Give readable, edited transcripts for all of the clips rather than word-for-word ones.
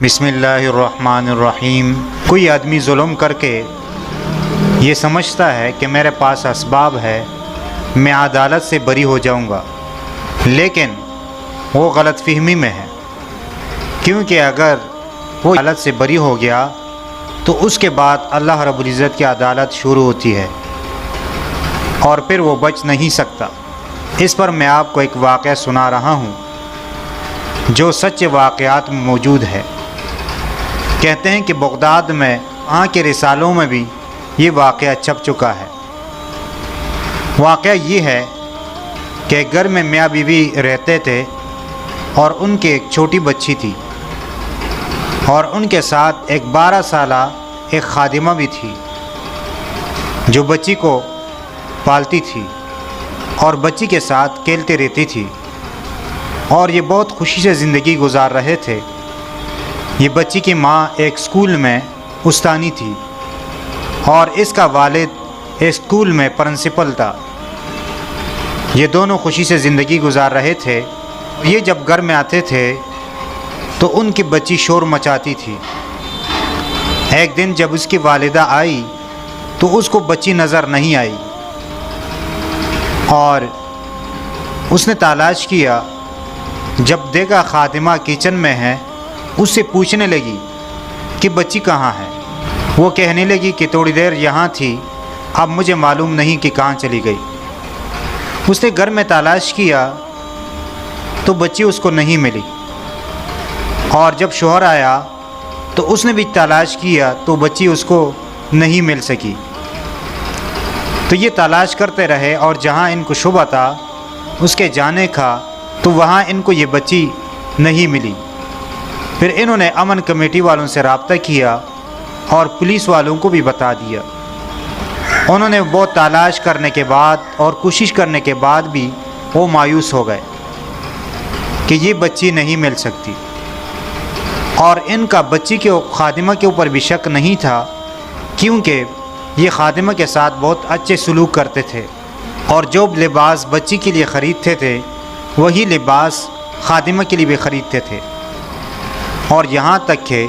بسم اللہ الرحمن الرحیم۔ کوئی آدمی ظلم کر کے یہ سمجھتا ہے کہ میرے پاس اسباب ہے، میں عدالت سے بری ہو جاؤں گا، لیکن وہ غلط فہمی میں ہے، کیونکہ اگر وہ عدالت سے بری ہو گیا تو اس کے بعد اللہ رب العزت کی عدالت شروع ہوتی ہے اور پھر وہ بچ نہیں سکتا۔ اس پر میں آپ کو ایک واقعہ سنا رہا ہوں جو سچے واقعات میں موجود ہے۔ کہتے ہیں کہ بغداد میں وہاں کے رسالوں میں بھی یہ واقعہ چھپ چکا ہے۔ واقعہ یہ ہے کہ گھر میں میاں بیوی رہتے تھے اور ان کی ایک چھوٹی بچی تھی، اور ان کے ساتھ ایک 12 سالہ ایک خادمہ بھی تھی جو بچی کو پالتی تھی اور بچی کے ساتھ کھیلتی رہتی تھی، اور یہ بہت خوشی سے زندگی گزار رہے تھے۔ یہ بچی کی ماں ایک سکول میں استانی تھی اور اس کا والد ایک سکول میں پرنسپل تھا۔ یہ دونوں خوشی سے زندگی گزار رہے تھے۔ یہ جب گھر میں آتے تھے تو ان کی بچی شور مچاتی تھی۔ ایک دن جب اس کی والدہ آئی تو اس کو بچی نظر نہیں آئی، اور اس نے تلاش کیا۔ جب دیکھا خادمہ کچن میں ہے، اس سے پوچھنے لگی کہ بچی کہاں ہے۔ وہ کہنے لگی کہ تھوڑی دیر یہاں تھی، اب مجھے معلوم نہیں کہ کہاں چلی گئی۔ اس نے گھر میں تلاش کیا تو بچی اس کو نہیں ملی، اور جب شوہر آیا تو اس نے بھی تلاش کیا تو بچی اس کو نہیں مل سکی۔ تو یہ تلاش کرتے رہے، اور جہاں ان کو شبہ تھا اس کے جانے کا، تو وہاں ان کو یہ بچی نہیں ملی۔ پھر انہوں نے امن کمیٹی والوں سے رابطہ کیا اور پولیس والوں کو بھی بتا دیا۔ انہوں نے بہت تلاش کرنے کے بعد اور کوشش کرنے کے بعد بھی وہ مایوس ہو گئے کہ یہ بچی نہیں مل سکتی، اور ان کا بچی کے خادمہ کے اوپر بھی شک نہیں تھا، کیونکہ یہ خادمہ کے ساتھ بہت اچھے سلوک کرتے تھے، اور جو لباس بچی کے لیے خریدتے تھے وہی لباس خادمہ کے لیے بھی خریدتے تھے، اور یہاں تک کہ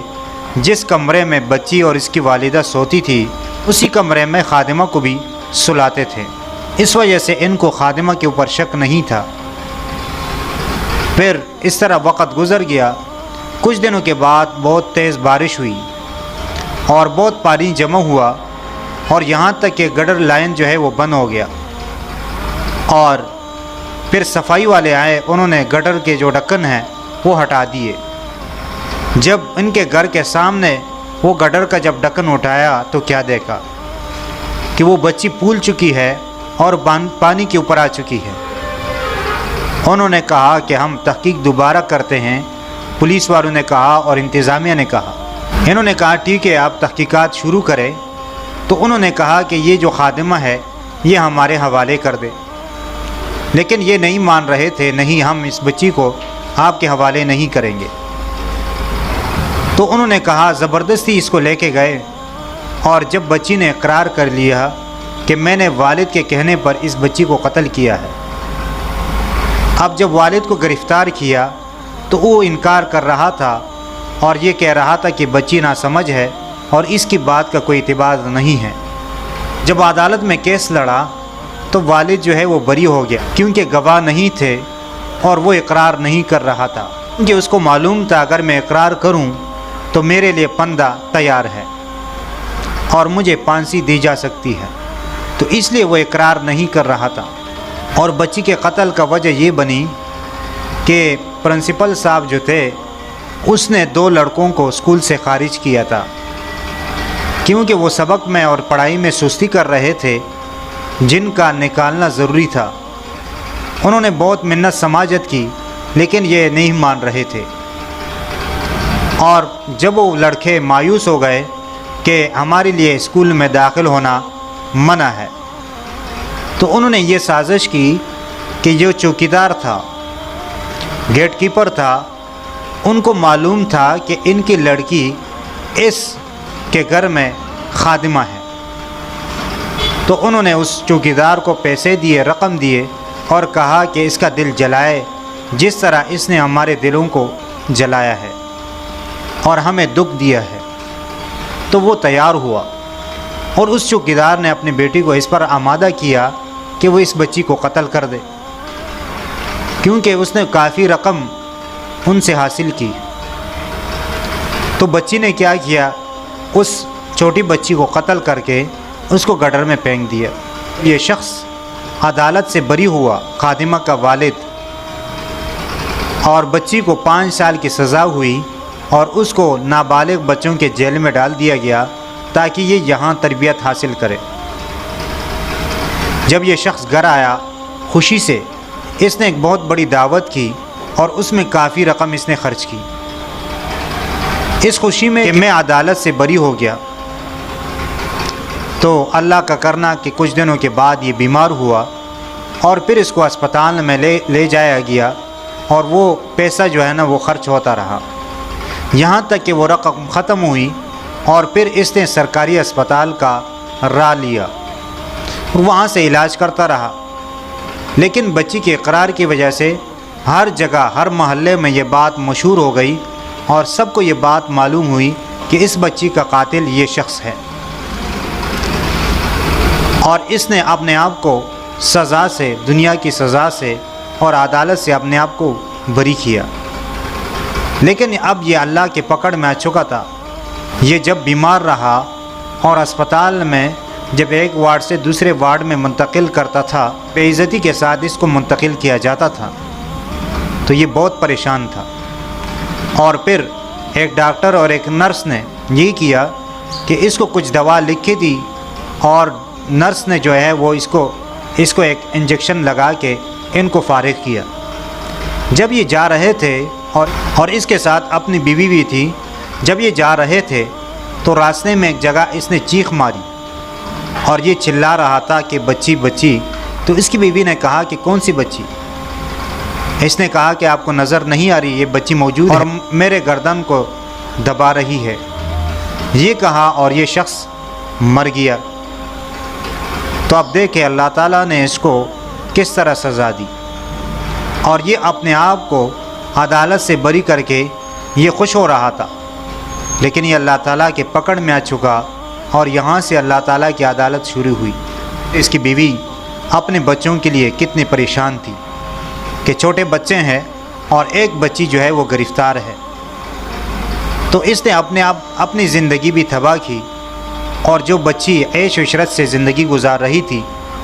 جس کمرے میں بچی اور اس کی والدہ سوتی تھی اسی کمرے میں خادمہ کو بھی سلاتے تھے۔ اس وجہ سے ان کو خادمہ کے اوپر شک نہیں تھا۔ پھر اس طرح وقت گزر گیا۔ کچھ دنوں کے بعد بہت تیز بارش ہوئی اور بہت پانی جمع ہوا، اور یہاں تک کہ گٹر لائن جو ہے وہ بند ہو گیا، اور پھر صفائی والے آئے، انہوں نے گٹر کے جو ڈھکن ہیں وہ ہٹا دیے۔ جب ان کے گھر کے سامنے وہ گٹر کا جب ڈھکن اٹھایا تو کیا دیکھا کہ وہ بچی پھول چکی ہے اور پانی کے اوپر آ چکی ہے۔ انہوں نے کہا کہ ہم تحقیق دوبارہ کرتے ہیں، پولیس والوں نے کہا اور انتظامیہ نے کہا۔ انہوں نے کہا ٹھیک ہے، آپ تحقیقات شروع کریں۔ تو انہوں نے کہا کہ یہ جو خادمہ ہے یہ ہمارے حوالے کر دے، لیکن یہ نہیں مان رہے تھے، نہیں، ہم اس بچی کو آپ کے حوالے نہیں کریں گے۔ تو انہوں نے کہا، زبردستی اس کو لے کے گئے، اور جب بچی نے اقرار کر لیا کہ میں نے والد کے کہنے پر اس بچی کو قتل کیا ہے۔ اب جب والد کو گرفتار کیا تو وہ انکار کر رہا تھا اور یہ کہہ رہا تھا کہ بچی ناسمجھ ہے اور اس کی بات کا کوئی اعتبار نہیں ہے۔ جب عدالت میں کیس لڑا تو والد جو ہے وہ بری ہو گیا، کیونکہ گواہ نہیں تھے اور وہ اقرار نہیں کر رہا تھا، کیونکہ اس کو معلوم تھا اگر میں اقرار کروں تو میرے لیے پندہ تیار ہے اور مجھے پھانسی دی جا سکتی ہے، تو اس لیے وہ اقرار نہیں کر رہا تھا۔ اور بچی کے قتل کا وجہ یہ بنی کہ پرنسپل صاحب جو تھے اس نے 2 لڑکوں کو اسکول سے خارج کیا تھا، کیونکہ وہ سبق میں اور پڑھائی میں سستی کر رہے تھے، جن کا نکالنا ضروری تھا۔ انہوں نے بہت منت سماجت کی، لیکن یہ نہیں مان رہے تھے، اور جب وہ لڑکے مایوس ہو گئے کہ ہمارے لیے اسکول میں داخل ہونا منع ہے، تو انہوں نے یہ سازش کی کہ جو چوکیدار تھا، گیٹ کیپر تھا، ان کو معلوم تھا کہ ان کی لڑکی اس کے گھر میں خادمہ ہے، تو انہوں نے اس چوکیدار کو پیسے دیے، رقم دیے، اور کہا کہ اس کا دل جلائے جس طرح اس نے ہمارے دلوں کو جلایا ہے۔ اور ہمیں دکھ دیا ہے۔ تو وہ تیار ہوا اور اس چوکیدار نے اپنی بیٹی کو اس پر آمادہ کیا کہ وہ اس بچی کو قتل کر دے، کیونکہ اس نے کافی رقم ان سے حاصل کی۔ تو بچی نے کیا کیا، اس چھوٹی بچی کو قتل کر کے اس کو گٹر میں پھینک دیا۔ یہ شخص عدالت سے بری ہوا، خادمہ کا والد، اور بچی کو 5 سال کی سزا ہوئی اور اس کو نابالغ بچوں کے جیل میں ڈال دیا گیا تاکہ یہ یہاں تربیت حاصل کرے۔ جب یہ شخص گھر آیا خوشی سے، اس نے ایک بہت بڑی دعوت کی اور اس میں کافی رقم اس نے خرچ کی، اس خوشی میں کہ میں عدالت سے بری ہو گیا۔ تو اللہ کا کرنا کہ کچھ دنوں کے بعد یہ بیمار ہوا اور پھر اس کو اسپتال میں لے جایا گیا، اور وہ پیسہ جو ہے نا وہ خرچ ہوتا رہا، یہاں تک کہ وہ رقم ختم ہوئی، اور پھر اس نے سرکاری اسپتال کا راہ لیا اور وہاں سے علاج کرتا رہا۔ لیکن بچی کے اقرار کی وجہ سے ہر جگہ، ہر محلے میں یہ بات مشہور ہو گئی اور سب کو یہ بات معلوم ہوئی کہ اس بچی کا قاتل یہ شخص ہے، اور اس نے اپنے آپ کو سزا سے، دنیا کی سزا سے اور عدالت سے اپنے آپ کو بری کیا۔ لیکن اب یہ اللہ کے پکڑ میں آ چکا تھا۔ یہ جب بیمار رہا اور اسپتال میں جب ایک وارڈ سے دوسرے وارڈ میں منتقل کرتا تھا، بے عزتی کے ساتھ اس کو منتقل کیا جاتا تھا، تو یہ بہت پریشان تھا۔ اور پھر ایک ڈاکٹر اور ایک نرس نے یہ کیا کہ اس کو کچھ دوا لکھی تھی، اور نرس نے جو ہے وہ اس کو ایک انجیکشن لگا کے ان کو فارغ کیا۔ جب یہ جا رہے تھے اور اس کے ساتھ اپنی بیوی بھی تھی، جب یہ جا رہے تھے تو راستے میں ایک جگہ اس نے چیخ ماری اور یہ چلا رہا تھا کہ بچی بچی۔ تو اس کی بیوی نے کہا کہ کون سی بچی؟ اس نے کہا کہ آپ کو نظر نہیں آ رہی، یہ بچی موجود ہے اور میرے گردن کو دبا رہی ہے۔ یہ کہا اور یہ شخص مر گیا۔ تو اب دیکھیں اللہ تعالیٰ نے اس کو کس طرح سزا دی، اور یہ اپنے آپ کو عدالت سے بری کر کے یہ خوش ہو رہا تھا، لیکن یہ اللہ تعالیٰ کے پکڑ میں آ چکا، اور یہاں سے اللہ تعالیٰ کی عدالت شروع ہوئی۔ اس کی بیوی اپنے بچوں کے لیے کتنی پریشان تھی کہ چھوٹے بچے ہیں اور ایک بچی جو ہے وہ گرفتار ہے۔ تو اس نے اپنی زندگی بھی تباہ کی، اور جو بچی عیش و عشرت سے زندگی گزار رہی تھی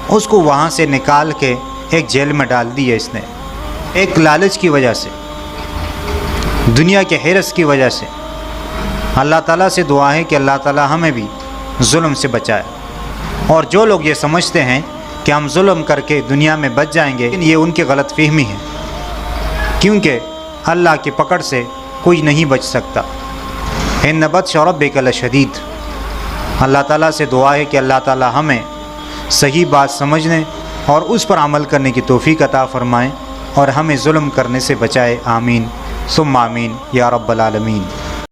اس کو وہاں سے نکال کے ایک جیل میں ڈال دیا اس نے، ایک لالچ کی وجہ سے، دنیا کے حرص کی وجہ سے۔ اللہ تعالیٰ سے دعا ہے کہ اللہ تعالیٰ ہمیں بھی ظلم سے بچائے، اور جو لوگ یہ سمجھتے ہیں کہ ہم ظلم کر کے دنیا میں بچ جائیں گے، یہ ان کی غلط فہمی ہے، کیونکہ اللہ کی پکڑ سے کوئی نہیں بچ سکتا۔ ان بطش ربک لشدید۔ اللہ تعالیٰ سے دعا ہے کہ اللہ تعالیٰ ہمیں صحیح بات سمجھنے اور اس پر عمل کرنے کی توفیق عطا فرمائیں، اور ہمیں ظلم کرنے سے بچائے۔ آمین ثم آمین یا رب العالمین۔